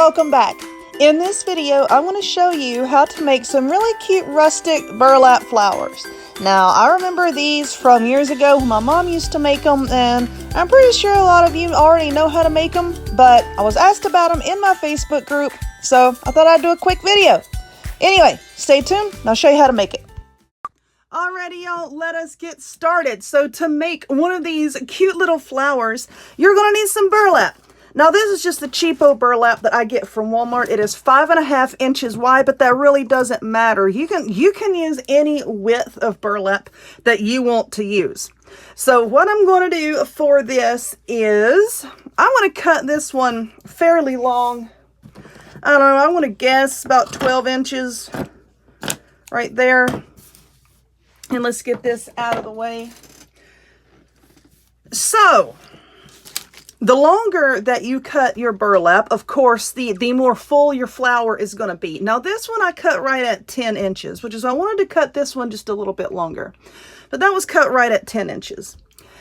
welcome back. In this video, I want to show you how to make some really cute rustic burlap flowers. Now, I remember these from years ago when my mom used to make them, and I'm pretty sure a lot of you already know how to make them, but I was asked about them in my Facebook group, so I thought I'd do a quick video. Anyway, stay tuned and I'll show you how to make it. Alrighty, y'all, let us get started. So to make one of these cute little flowers, you're going to need some burlap. Now, this is just the cheapo burlap that I get from Walmart. It is 5.5 inches wide, but that really doesn't matter. You can use any width of burlap that you want to use. So what I'm going to do for this is I'm going to cut this one fairly long. I don't know, I want to guess about 12 inches right there. And let's get this out of the way. So, the longer that you cut your burlap, of course, the more full your flower is going to be. Now, this one I cut right at 10 inches, which is I wanted to cut this one just a little bit longer. But that was cut right at 10 inches.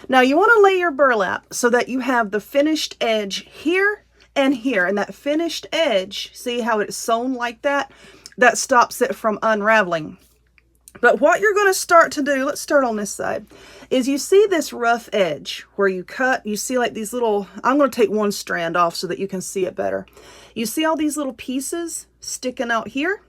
Now, you want to lay your burlap so that you have the finished edge here and here. And that finished edge, see how it's sewn like that? That stops it from unraveling. But what you're going to start to do, let's start on this side, is you see this rough edge where you cut, you see like these little, I'm going to take one strand off so that you can see it better. You see all these little pieces sticking out here?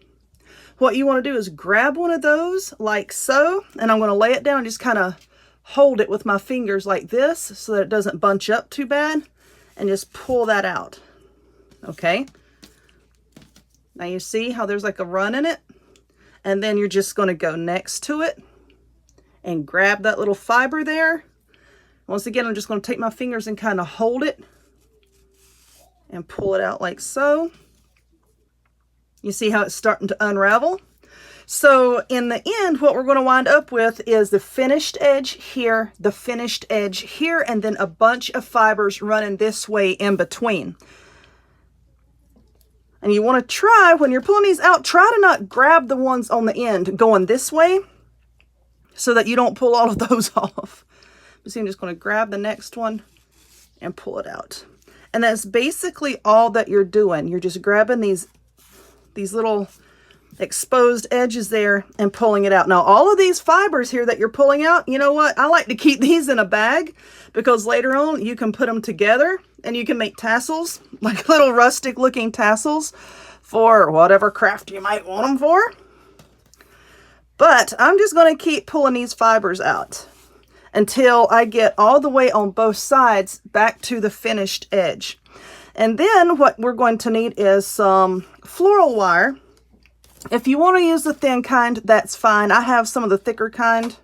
What you want to do is grab one of those like so, and I'm going to lay it down and just kind of hold it with my fingers like this so that it doesn't bunch up too bad, and just pull that out. Okay? Now you see how there's like a run in it? And then you're just going to go next to it and grab that little fiber there. Once again, I'm just going to take my fingers and kind of hold it and pull it out like so. You see how it's starting to unravel? So in the end, what we're going to wind up with is the finished edge here, the finished edge here, and then a bunch of fibers running this way in between. And you want to try, when you're pulling these out, try to not grab the ones on the end going this way so that you don't pull all of those off. So I'm just going to grab the next one and pull it out. And that's basically all that you're doing. You're just grabbing these little exposed edges there and pulling it out. Now, all of these fibers here that you're pulling out, you know what? I like to keep these in a bag because later on you can put them together and you can make tassels, like little rustic looking tassels for whatever craft you might want them for. But I'm just going to keep pulling these fibers out until I get all the way on both sides back to the finished edge. And then what we're going to need is some floral wire. If you want to use the thin kind, that's fine. I have some of the thicker kind.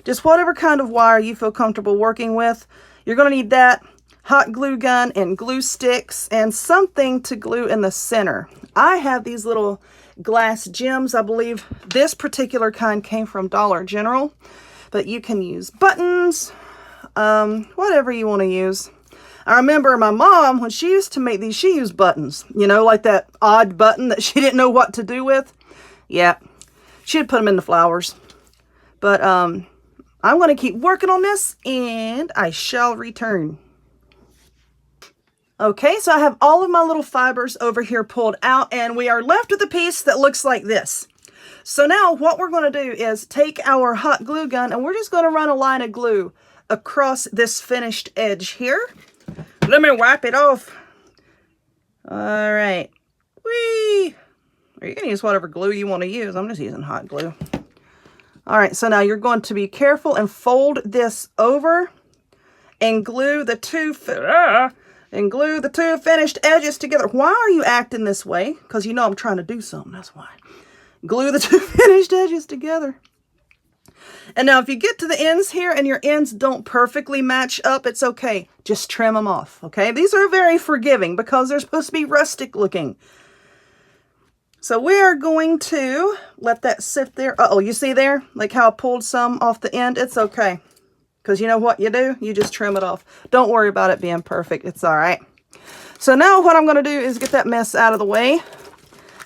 Just whatever kind of wire you feel comfortable working with. You're going to need that, hot glue gun and glue sticks, and something to glue in the center. I have these little glass gems. I believe this particular kind came from Dollar General, but you can use buttons, whatever you want to use. I remember my mom, when she used to make these, she used buttons, you know, like that odd button that she didn't know what to do with. Yeah, she'd put them in the flowers. But I'm going to keep working on this, and I shall return. Okay, so I have all of my little fibers over here pulled out, and we are left with a piece that looks like this. So now what we're going to do is take our hot glue gun, and we're just going to run a line of glue across this finished edge here. Let me wipe it off. All right. Whee! Or you can use whatever glue you want to use. I'm just using hot glue. All right, so now you're going to be careful and fold this over and glue the two finished edges together. Why are you acting this way? Because you know I'm trying to do something, that's why. Glue the two finished edges together. And now if you get to the ends here and your ends don't perfectly match up, it's okay. Just trim them off, okay? These are very forgiving because they're supposed to be rustic looking. So we are going to let that sit there. Uh-oh, you see there? Like how I pulled some off the end? It's okay. Because you know what you do? You just trim it off. Don't worry about it being perfect. It's all right. So now what I'm going to do is get that mess out of the way.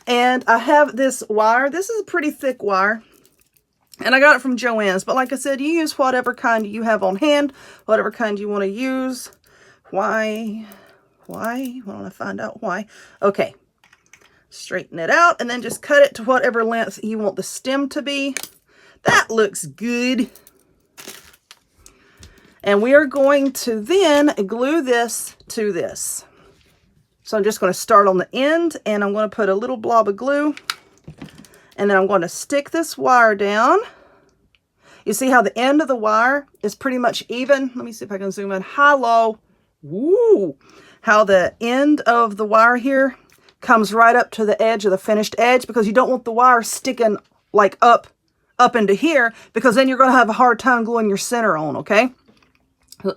And I have this wire. This is a pretty thick wire. And I got it from Joann's. But like I said, you use whatever kind you have on hand. Whatever kind you want to use. Why Why? Why don't I find out why? Okay. Straighten it out and then just cut it to whatever length you want the stem to be. That looks good. And we are going to then glue this to this. So I'm just going to start on the end and I'm going to put a little blob of glue. And then I'm going to stick this wire down. You see how the end of the wire is pretty much even? Let me see if I can zoom in. High, low. Woo! How the end of the wire here comes right up to the edge of the finished edge, because you don't want the wire sticking like up into here, because then you're going to have a hard time gluing your center on, okay?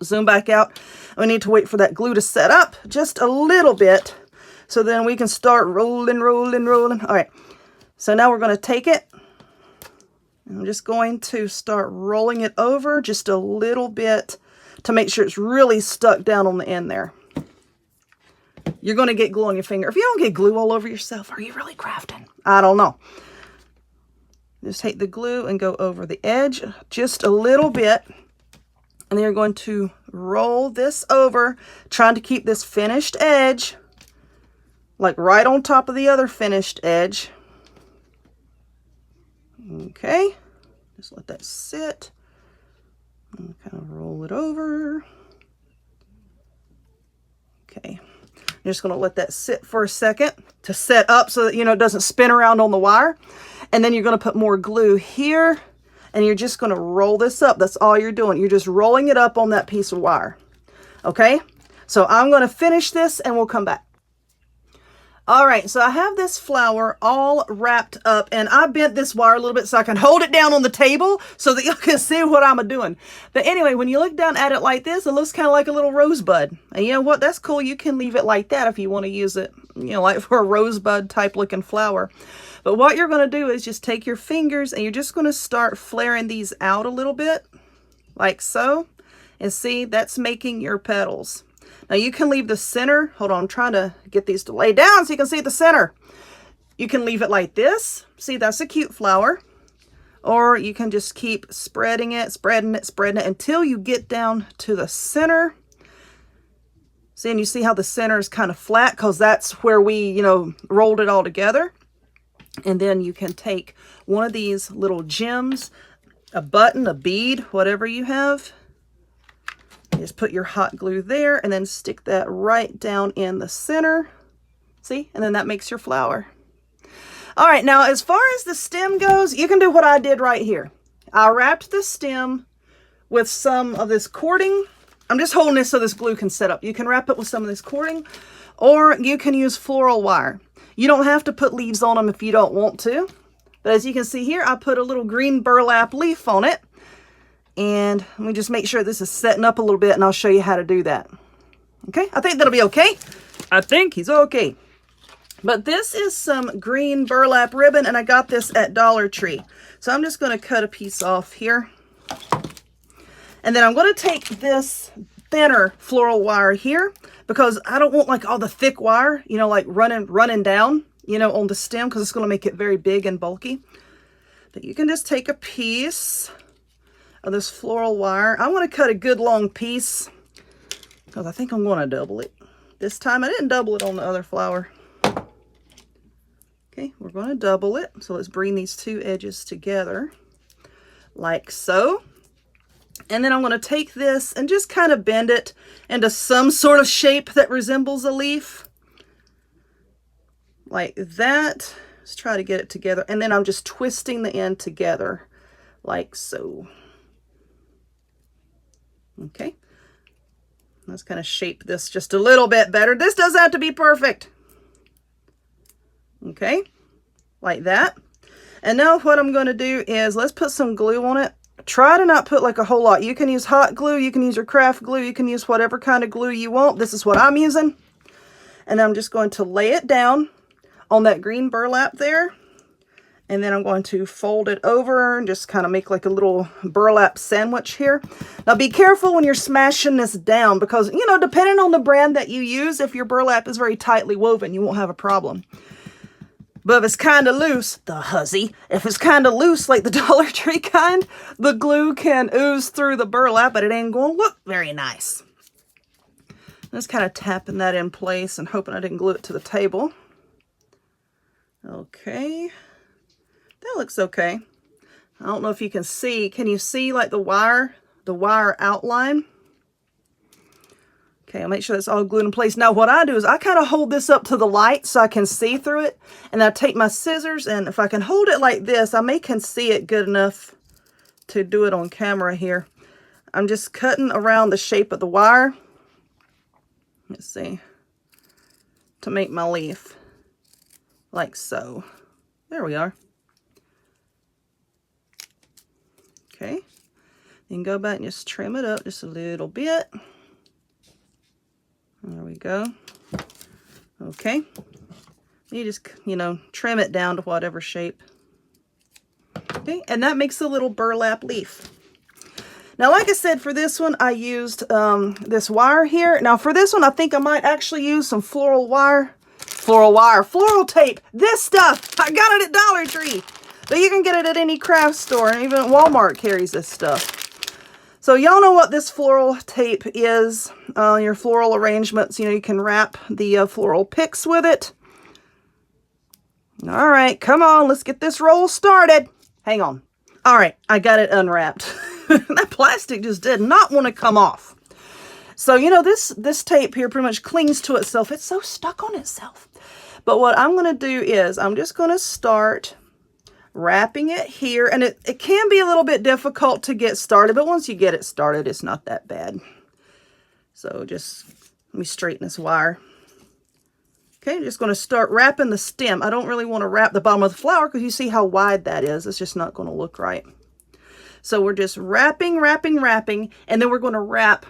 Zoom back out. We need to wait for that glue to set up just a little bit, so then we can start rolling. All right, so now we're going to take it. I'm just going to start rolling it over just a little bit to make sure it's really stuck down on the end there. You're going to get glue on your finger. If you don't get glue all over yourself, are you really crafting? I don't know. Just take the glue and go over the edge just a little bit. And then you're going to roll this over, trying to keep this finished edge like right on top of the other finished edge. Okay, just let that sit and kind of roll it over. Okay, I'm just going to let that sit for a second to set up so that, you know, it doesn't spin around on the wire. And then you're going to put more glue here and you're just going to roll this up. That's all you're doing. You're just rolling it up on that piece of wire. Okay, so I'm going to finish this and we'll come back. All right, so I have this flower all wrapped up, and I bent this wire a little bit so I can hold it down on the table so that you can see what I'm doing. But anyway, when you look down at it like this, it looks kind of like a little rosebud. And you know what? That's cool. You can leave it like that if you want to use it, you know, like for a rosebud type looking flower. But what you're going to do is just take your fingers and you're just going to start flaring these out a little bit, like so. And see, that's making your petals. Now you can leave the center. Hold on, I'm trying to get these to lay down so you can see the center. You can leave it like this. See, that's a cute flower. Or you can just keep spreading it until you get down to the center. See, and you see how the center is kind of flat because that's where we, you know, rolled it all together. And then you can take one of these little gems, a button, a bead, whatever you have. Just put your hot glue there and then stick that right down in the center. See? And then that makes your flower. All right, now as far as the stem goes, you can do what I did right here. I wrapped the stem with some of this cording. I'm just holding this so this glue can set up. You can wrap it with some of this cording, or you can use floral wire. You don't have to put leaves on them if you don't want to. But as you can see here, I put a little green burlap leaf on it. And let me just make sure this is setting up a little bit and I'll show you how to do that. Okay, I think that'll be okay. I think he's okay. But this is some green burlap ribbon and I got this at Dollar Tree. So I'm just going to cut a piece off here. And then I'm going to take this thinner floral wire here because I don't want like all the thick wire, you know, like running down, you know, on the stem because it's going to make it very big and bulky. But you can just take a piece of this floral wire. I want to cut a good long piece because I think I'm going to double it. This time I didn't double it on the other flower. Okay, we're going to double it. So let's bring these two edges together like so. And then I'm going to take this and just kind of bend it into some sort of shape that resembles a leaf. Like that. Let's try to get it together. And then I'm just twisting the end together like so. Okay, let's kind of shape this just a little bit better. This doesn't have to be perfect. Okay, like that. And now what I'm going to do is let's put some glue on it. Try to not put like a whole lot. You can use hot glue, you can use your craft glue, you can use whatever kind of glue you want. This is what I'm using. And I'm just going to lay it down on that green burlap there. And then I'm going to fold it over and just kind of make like a little burlap sandwich here. Now be careful when you're smashing this down because, you know, depending on the brand that you use, if your burlap is very tightly woven, you won't have a problem. But if it's kind of loose, if it's kind of loose like the Dollar Tree kind, the glue can ooze through the burlap, but it ain't going to look very nice. Just kind of tapping that in place and hoping I didn't glue it to the table. Okay, that looks okay. I don't know if you can see. Can you see like the wire outline? Okay, I'll make sure that's all glued in place. Now what I do is I kind of hold this up to the light so I can see through it. And I take my scissors, and if I can hold it like this, I can see it good enough to do it on camera here. I'm just cutting around the shape of the wire. Let's see. To make my leaf. Like so. There we are. Okay. Then go back and just trim it up just a little bit. There we go. Okay. You just, trim it down to whatever shape. Okay, and that makes a little burlap leaf. Now, like I said, for this one, I used this wire here. Now, for this one, I think I might actually use some floral tape. This stuff, I got it at Dollar Tree. But you can get it at any craft store, and even Walmart carries this stuff. So y'all know what this floral tape is. Your floral arrangements, you can wrap the floral picks with it. All right, come on, let's get this roll started. Hang on. All right, I got it unwrapped. That plastic just did not want to come off. So, this tape here pretty much clings to itself. It's so stuck on itself. But what I'm going to do is I'm just going to start wrapping it here. And it can be a little bit difficult to get started, but once you get it started, it's not that bad. So just let me straighten this wire. Okay, I'm just going to start wrapping the stem. I don't really want to wrap the bottom of the flower because you see how wide that is. It's just not going to look right. So we're just wrapping, and then we're going to wrap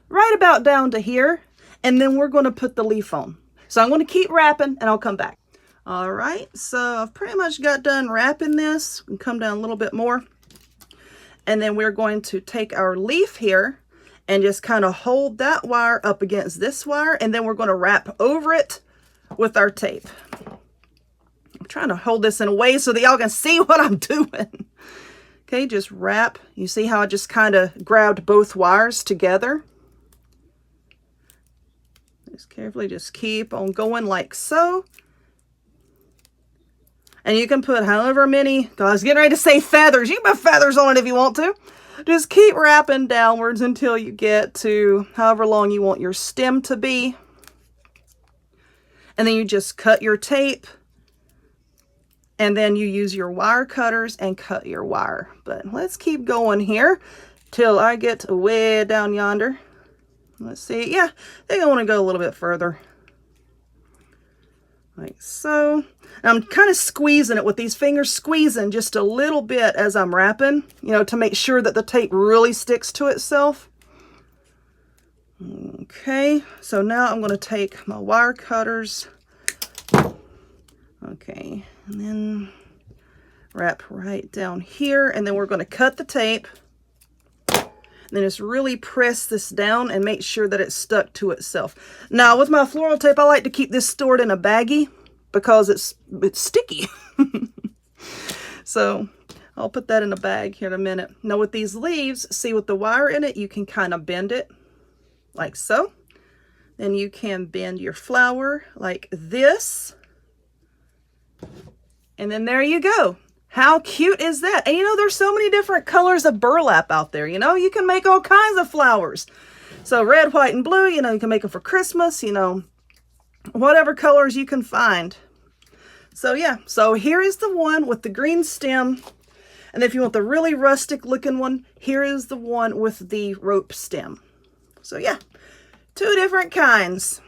right about down to here, and then we're going to put the leaf on. So I'm going to keep wrapping, and I'll come back. All right, so I've pretty much got done wrapping this. And come down a little bit more. And then we're going to take our leaf here and just kind of hold that wire up against this wire, and then we're going to wrap over it with our tape. I'm trying to hold this in a way so that y'all can see what I'm doing. Okay, just wrap. You see how I just kind of grabbed both wires together? Just carefully just keep on going like so. And you can put however many, because I was getting ready to say feathers. You can put feathers on it if you want to. Just keep wrapping downwards until you get to however long you want your stem to be. And then you just cut your tape. And then you use your wire cutters and cut your wire. But let's keep going here till I get way down yonder. Let's see. Yeah, I think I want to go a little bit further. Like so. I'm kind of squeezing it with these fingers, squeezing just a little bit as I'm wrapping, to make sure that the tape really sticks to itself. Okay, so now I'm going to take my wire cutters. Okay, and then wrap right down here, and then we're going to cut the tape. And then just really press this down and make sure that it's stuck to itself. Now, with my floral tape, I like to keep this stored in a baggie because it's sticky. So I'll put that in a bag here in a minute. Now with these leaves, see with the wire in it, you can kind of bend it like so. Then you can bend your flower like this. And then there you go. How cute is that? And there's so many different colors of burlap out there. You can make all kinds of flowers. So red, white, and blue, you can make them for Christmas, whatever colors you can find. So yeah, so here is the one with the green stem. And if you want the really rustic looking one, here is the one with the rope stem. So yeah, two different kinds.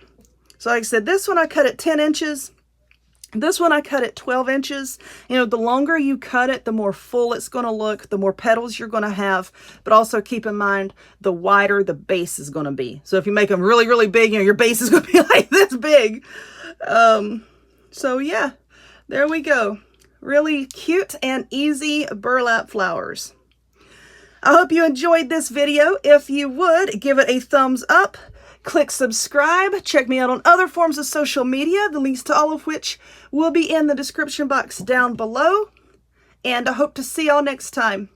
So like I said, this one I cut at 10 inches. This one I cut at 12 inches. The longer you cut it, the more full it's going to look, the more petals you're going to have. But also keep in mind, the wider the base is going to be. So if you make them really, really big, your base is going to be like this big. So yeah, there we go. Really cute and easy burlap flowers. I hope you enjoyed this video. If you would, give it a thumbs up. Click subscribe. Check me out on other forms of social media, the links to all of which will be in the description box down below. And I hope to see y'all next time.